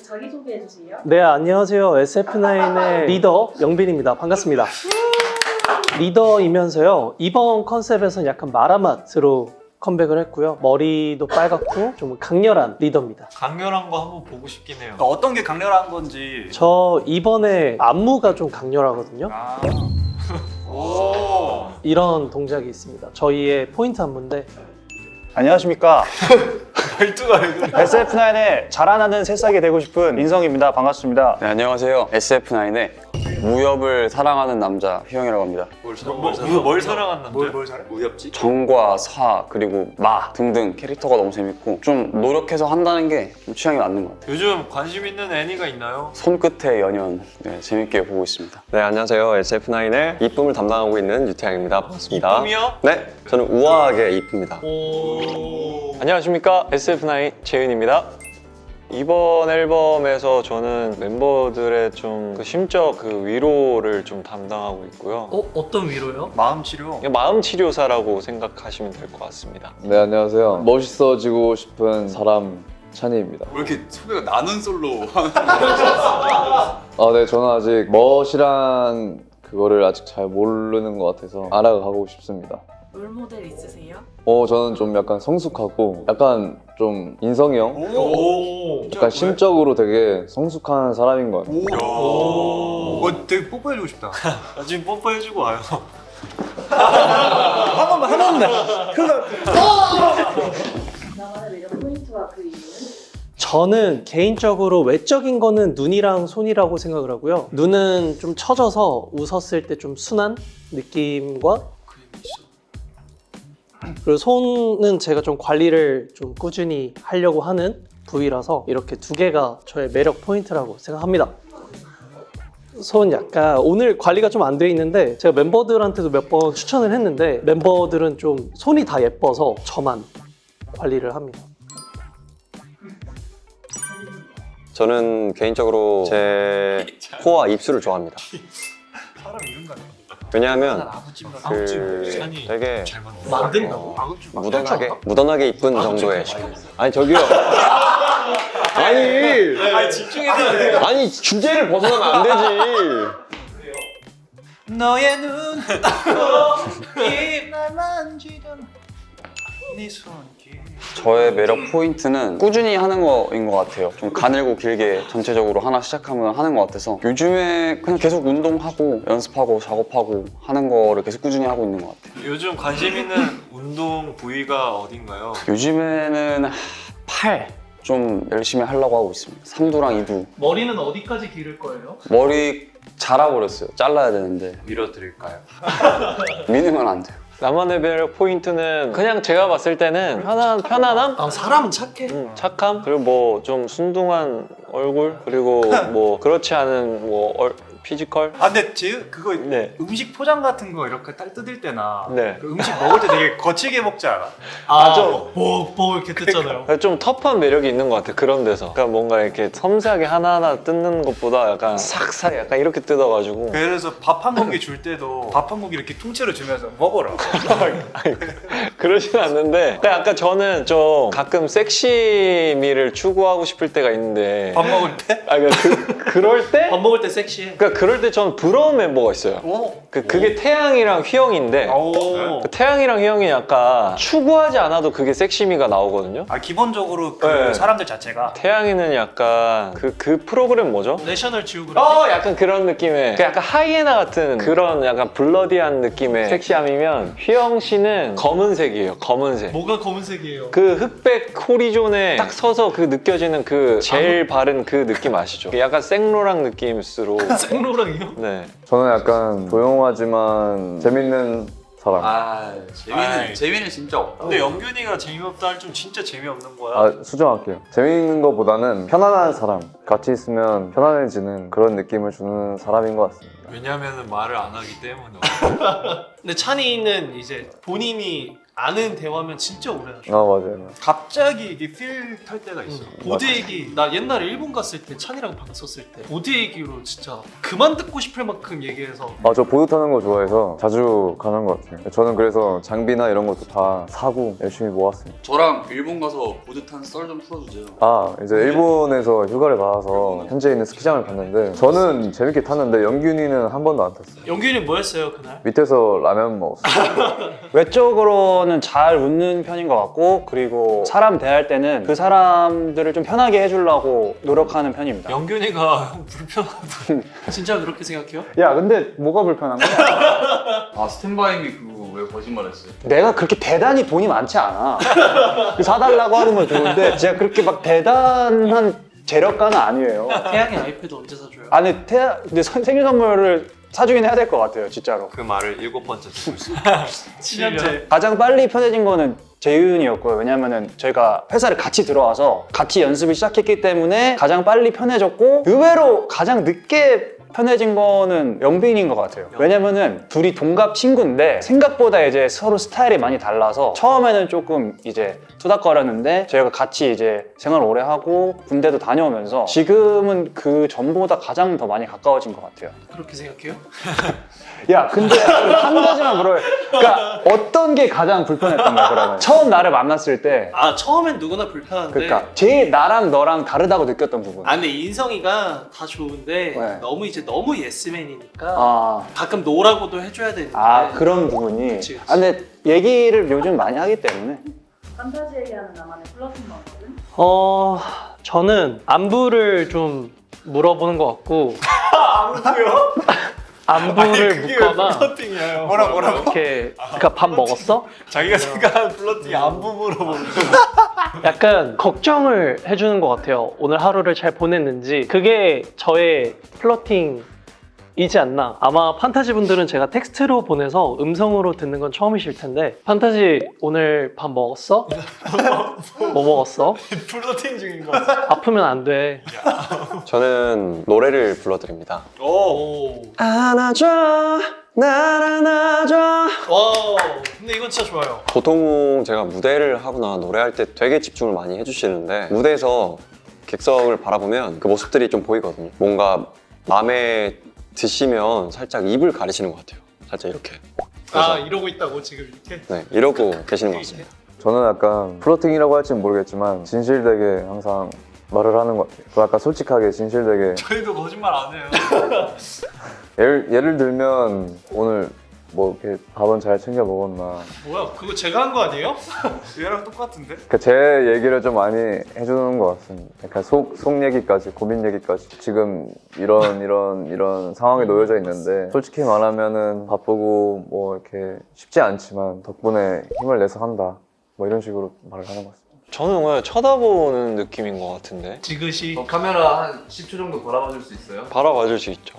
자기소개해주세요. 네, 안녕하세요. SF9의 리더 영빈입니다. 반갑습니다. 리더이면서요, 이번 컨셉에서는 약간 마라맛으로 컴백을 했고요. 머리도 빨갛고 좀 강렬한 리더입니다. 강렬한 거 한번 보고 싶긴 해요. 그러니까 어떤 게 강렬한 건지. 저 이번에 안무가 좀 강렬하거든요. 아. 오. 이런 동작이 있습니다. 저희의 포인트 안무인데 안녕하십니까. 말투가 왜 그래? SF9의 자라나는 새싹이 되고 싶은 인성입니다. 반갑습니다. 네, 안녕하세요. SF9의 무협을 사랑하는 남자 휘영이라고 합니다. 뭘 사랑한 남자? 뭘 잘해? 무협지? 정과 사 그리고 마 등등 캐릭터가 너무 재밌고 좀 노력해서 한다는 게 좀 취향이 맞는 것 같아요. 요즘 관심 있는 애니가 있나요? 손끝의 연연 재밌게 보고 있습니다. 네, 안녕하세요. SF9의 이쁨을 담당하고 있는 유태양입니다. 반갑습니다. 이쁨이요? 네, 저는 우아하게 이쁩니다. 오. 안녕하십니까. SF9 재윤입니다. 이번 앨범에서 저는 멤버들의 좀 그 심적 그 위로를 좀 담당하고 있고요. 어떤 위로요? 마음 치료. 마음 치료사라고 생각하시면 될 것 같습니다. 네, 안녕하세요. 멋있어지고 싶은 사람 찬이입니다. 왜 이렇게 소개가 나눈 솔로? 네, 저는 아직 멋이란 그거를 아직 잘 모르는 것 같아서 알아가고 싶습니다. 롤모델 있으세요? 저는 좀 약간 성숙하고 약간 좀 인성이 형? 오. 약간 심적으로 되게 성숙한 사람인 것 같아요. 오. 되게 뽀뽀해주고 싶다. 나 지금 뽀뽀해주고 와요. 한 번만. 나만의 매력 포인트와 그 이유는? 저는 개인적으로 외적인 거는 눈이랑 손이라고 생각을 하고요. 눈은 좀 처져서 웃었을 때 좀 순한 느낌과 그리고 손은 제가 좀 관리를 좀 꾸준히 하려고 하는 부위라서 이렇게 두 개가 저의 매력 포인트라고 생각합니다. 손 약간 오늘 관리가 좀 안 돼 있는데 제가 멤버들한테도 몇 번 추천을 했는데 멤버들은 좀 손이 다 예뻐서 저만 관리를 합니다. 저는 개인적으로 제 코와 입술을 좋아합니다. 사람 이름 같아. 왜냐하면 아구찜 산이 되게 잘 만든다. 만든다고? 무던하게 이쁜 정도의. 아니 저기요. 아니 집중해야 돼. 아니 주제를 벗어나면 안 되지. 너의 눈, 입날 만지던 네 손길. 저의 매력 포인트는 꾸준히 하는 거인 것 같아요. 좀 가늘고 길게 전체적으로 하나 시작하면 하는 것 같아서 요즘에 그냥 계속 운동하고 연습하고 작업하고 하는 거를 계속 꾸준히 하고 있는 것 같아요. 요즘 관심 있는 운동 부위가 어딘가요? 요즘에는 팔 좀 열심히 하려고 하고 있습니다. 삼두랑 이두. 머리는 어디까지 기를 거예요? 머리 자라버렸어요. 잘라야 되는데 밀어드릴까요? 미는 건 안 돼요. 나만의 매력 포인트는 그냥 제가 봤을 때는 편안함? 사람은 착해. 착함? 그리고 뭐 좀 순둥한 얼굴? 그리고 뭐 그렇지 않은 뭐 피지컬? 아 근데 그거 네. 음식 포장 같은 거 이렇게 딱 뜯을 때나 네. 그 음식 먹을 때 되게 거칠게 먹지 않아? 뭐 이렇게 뜯잖아요. 좀 터프한 매력이 있는 것 같아요. 그런 데서. 그러니까 뭔가 이렇게 섬세하게 하나하나 뜯는 것보다 약간 싹싹 약간 이렇게 뜯어가지고 그래서 밥 한 공기 줄 때도 밥 한 공기 이렇게 통째로 주면서 먹어라. 그러진 않는데 그러니까 약간 저는 좀 가끔 섹시미를 추구하고 싶을 때가 있는데 밥 먹을 때? 그럴 때? 밥 먹을 때 섹시해. 그러니까 그럴 때 저는 부러운 멤버가 있어요. 그게 태양이랑 휘영인데 그 태양이랑 휘영이 약간 추구하지 않아도 그게 섹시미가 나오거든요. 아 기본적으로 그 네. 사람들 자체가 태양이는 약간 그 프로그램 뭐죠? 내셔널 지오그래피. 약간 그런 느낌의 그 약간 하이에나 같은 그런 약간 블러디한 느낌의 섹시함이면 휘영 씨는 검은색이에요. 검은색. 뭐가 검은색이에요? 그 흑백 호리존에 딱 서서 그 느껴지는 그 젤 바른 그 느낌 아시죠? 약간 생로랑 느낌으로. 생로랑이요? 네. 저는 약간 조용하지만 재밌는 사람. 재미는 진짜 없다. 근데 영균이가 재미없다 할 좀 진짜 재미없는 거야. 수정할게요. 재밌는 것보다는 편안한 사람. 같이 있으면 편안해지는 그런 느낌을 주는 사람인 것 같습니다. 왜냐면은 말을 안 하기 때문에. 근데 찬이는 이제 본인이 아는 대화면 진짜 오래 하죠. 맞아요. 갑자기 이게 필 탈 때가 있어요. 보드 얘기 나 옛날에 일본 갔을 때 찬이랑 방썼을 때 보드 얘기로 진짜 그만 듣고 싶을 만큼 얘기해서 저 보드 타는 거 좋아해서 자주 가는 것 같아요. 저는 그래서 장비나 이런 것도 다 사고 열심히 모았습니다. 저랑 일본 가서 보드 탄 썰 좀 풀어주세요. 이제 일본에서 휴가를 받아서 현지에 있는 스키장을 갔는데 저는 재밌게 탔는데 영균이는 한 번도 안 탔어요. 영균이 뭐 했어요 그날? 밑에서 라면 먹었어요. 외적으로는 잘 웃는 편인 것 같고, 그리고 사람 대할 때는 그 사람들을 좀 편하게 해주려고 노력하는 편입니다. 영균이가 형 불편하다. 진짜 그렇게 생각해요? 야, 근데 뭐가 불편한 거야? 스탠바이미 그거 왜 거짓말했어요? 내가 그렇게 대단히 돈이 많지 않아. 사달라고 하는 건 좋은데 제가 그렇게 막 대단한 재력가는 아니에요. 태양이 아이패드 언제 사줘요? 근데 생일 선물을 사주긴 해야 될 것 같아요, 진짜로. 그 말을 7번째 듣고 있어요. 7년째. 가장 빨리 편해진 거는 재윤이었고요. 왜냐면은 저희가 회사를 같이 들어와서 같이 연습을 시작했기 때문에 가장 빨리 편해졌고, 의외로 가장 늦게 편해진 거는 영빈인 것 같아요. 왜냐면은 둘이 동갑 친구인데 생각보다 이제 서로 스타일이 많이 달라서 처음에는 조금 이제 투닥거렸는데 저희가 같이 이제 생활 오래 하고 군대도 다녀오면서 지금은 그 전보다 가장 더 많이 가까워진 것 같아요. 그렇게 생각해요? 야, 근데 한 가지만 물어요. 그러니까 어떤 게 가장 불편했던 거야, 그러면? 처음 나를 만났을 때. 처음엔 누구나 불편한데. 그러니까 제일 나랑 너랑 다르다고 느꼈던 부분. 근데 인성이가 다 좋은데 네. 너무 예스맨이니까 가끔 노라고도 해줘야 되는데. 그런 부분이. 그치. 근데 얘기를 요즘 많이 하기 때문에. 판타지 얘기하는 나만의 플러팅 방법은? 저는 안부를 좀 물어보는 것 같고. 안부요? 안부를 묻거나 플러팅이에요. 뭐라고? 이렇게 그러니까 밥 먹었어? 자기가 생각하는 플러팅이 안부 물어보는 거. 약간 걱정을 해주는 것 같아요. 오늘 하루를 잘 보냈는지. 그게 저의 플러팅이지 않나. 아마 판타지 분들은 제가 텍스트로 보내서 음성으로 듣는 건 처음이실 텐데, 판타지 오늘 밥 먹었어? 뭐 먹었어? 플러팅 중인 거 같아. 아프면 안 돼. 저는 노래를 불러드립니다. 오. 안아줘 날 안아줘. 와. 근데 이건 진짜 좋아요. 보통 제가 무대를 하거나 노래할 때 되게 집중을 많이 해주시는데, 무대에서 객석을 바라보면 그 모습들이 좀 보이거든요. 뭔가 마음에 드시면 살짝 입을 가리시는 것 같아요. 살짝 이렇게. 그래서 이러고 있다고 지금 이렇게? 네, 이러고 계시는 것 같습니다. 저는 약간 플러팅이라고 할지는 모르겠지만 진실되게 항상 말을 하는 것 같아요. 약간 솔직하게 진실되게. 저희도 거짓말 안 해요. 예를 들면 오늘 뭐 이렇게 밥은 잘 챙겨 먹었나. 뭐야, 그거 제가 한 거 아니에요? 얘랑 똑같은데? 그러니까 제 얘기를 좀 많이 해주는 것 같습니다. 약간 속 얘기까지, 고민 얘기까지. 지금 이런 상황에 놓여져 있는데 솔직히 말하면은 바쁘고 뭐 이렇게 쉽지 않지만 덕분에 힘을 내서 한다. 뭐 이런 식으로 말을 하는 것 같습니다. 저는 그냥 쳐다보는 느낌인 것 같은데. 지그시. 카메라 한 10초 정도 바라봐줄 수 있어요? 바라봐줄 수 있죠.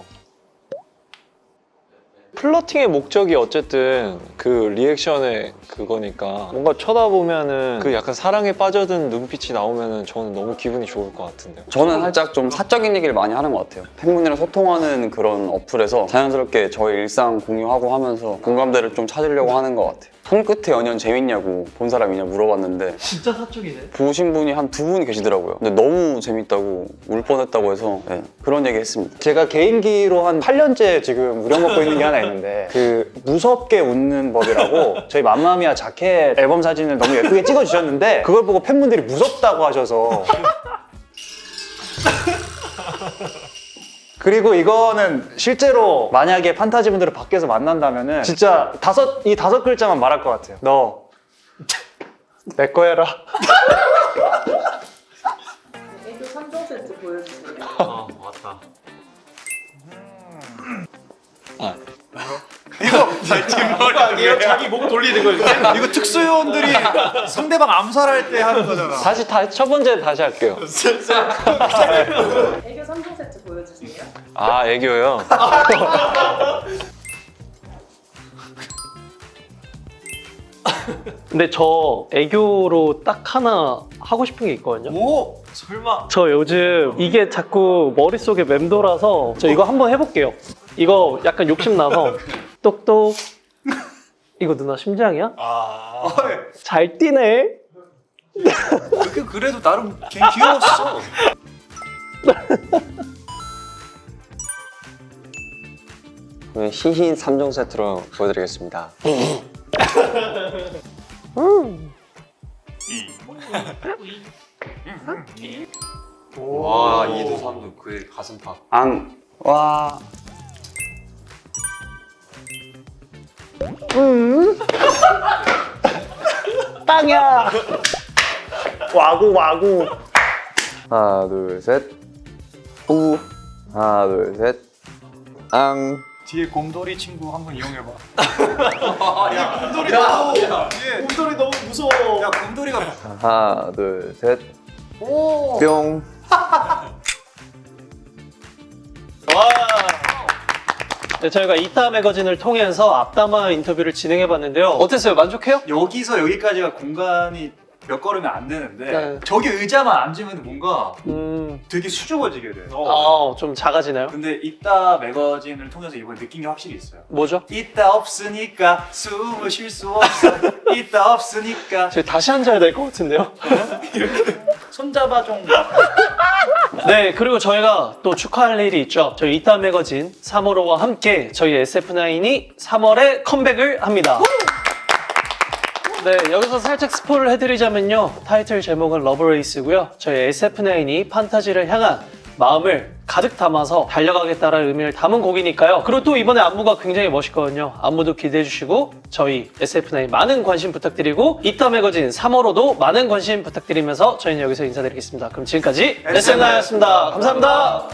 플러팅의 목적이 어쨌든 그 리액션의 그거니까 뭔가 쳐다보면은 그 약간 사랑에 빠져든 눈빛이 나오면은 저는 너무 기분이 좋을 것 같은데요. 저는 살짝 좀 사적인 얘기를 많이 하는 것 같아요. 팬분이랑 소통하는 그런 어플에서 자연스럽게 저의 일상 공유하고 하면서 공감대를 좀 찾으려고 하는 것 같아요. 손끝에 연연 재밌냐고 본 사람이냐 물어봤는데 진짜 사적이네. 보신 분이 한 2분 계시더라고요. 근데 너무 재밌다고 울 뻔했다고 해서 그런 얘기 했습니다. 제가 개인기로 한 8년째 지금 우려먹고 있는 게 하나 있는데, 그 무섭게 웃는 법이라고 저희 맘마미아 자켓 앨범 사진을 너무 예쁘게 찍어주셨는데 그걸 보고 팬분들이 무섭다고 하셔서. 그리고 이거는 실제로 만약에 판타지 분들을 밖에서 만난다면은 진짜 이 다섯 글자만 말할 것 같아요. 너 내 거 해라. 애교 3종 세트 보여주세요. 맞다. 뒷머리 아니에요? 자기 목 돌리는 거 이렇게? 이거 특수요원들이 상대방 암살할 때 하는 거잖아. 첫 번째 다시 할게요. 애교 3종 세트 보여주세요. 애교요? 근데 저 애교로 딱 하나 하고 싶은 게 있거든요. 오! 설마. 저 요즘 이게 자꾸 머릿속에 맴돌아서 저 이거 한번 해볼게요. 이거 약간 욕심나서 똑똑. 이거 누나 심장이야? 잘 뛰네. 그래도 나름 걔 귀여웠어. 그러면 흰 3종 세트로 보여드리겠습니다. 와, 2도 3도 그의 가슴팍. 와. 땅이야. 와구. 하나 둘 셋. 우. 하나 둘 셋. 앙. 뒤에 곰돌이 친구 한번 이용해봐. 야 곰돌이 곰돌이 너무 무서워. 야 곰돌이가 하나 둘 셋. 뿅. 네, 저희가 이따 매거진을 통해서 앞담화 인터뷰를 진행해봤는데요. 어땠어요? 만족해요? 여기서 여기까지가 공간이 몇 걸음이 안 되는데 네. 저기 의자만 앉으면 뭔가 되게 수줍어지게 돼. 좀 작아지나요? 근데 이따 매거진을 통해서 이번에 느낀 게 확실히 있어요. 뭐죠? 이따 없으니까 숨을 쉴 수 없어. 이따 없으니까 저희 다시 앉아야 될 것 같은데요? 손잡아 좀. 네, 그리고 저희가 또 축하할 일이 있죠. 저희 이따 매거진 3월호와 함께 저희 SF9이 3월에 컴백을 합니다. 네, 여기서 살짝 스포를 해드리자면요. 타이틀 제목은 러브레이스고요. 저희 SF9이 판타지를 향한 마음을 가득 담아서 달려가겠다라는 의미를 담은 곡이니까요. 그리고 또 이번에 안무가 굉장히 멋있거든요. 안무도 기대해주시고 저희 SF9 많은 관심 부탁드리고 이따 매거진 3월호도 많은 관심 부탁드리면서 저희는 여기서 인사드리겠습니다. 그럼 지금까지 SF9였습니다. 감사합니다.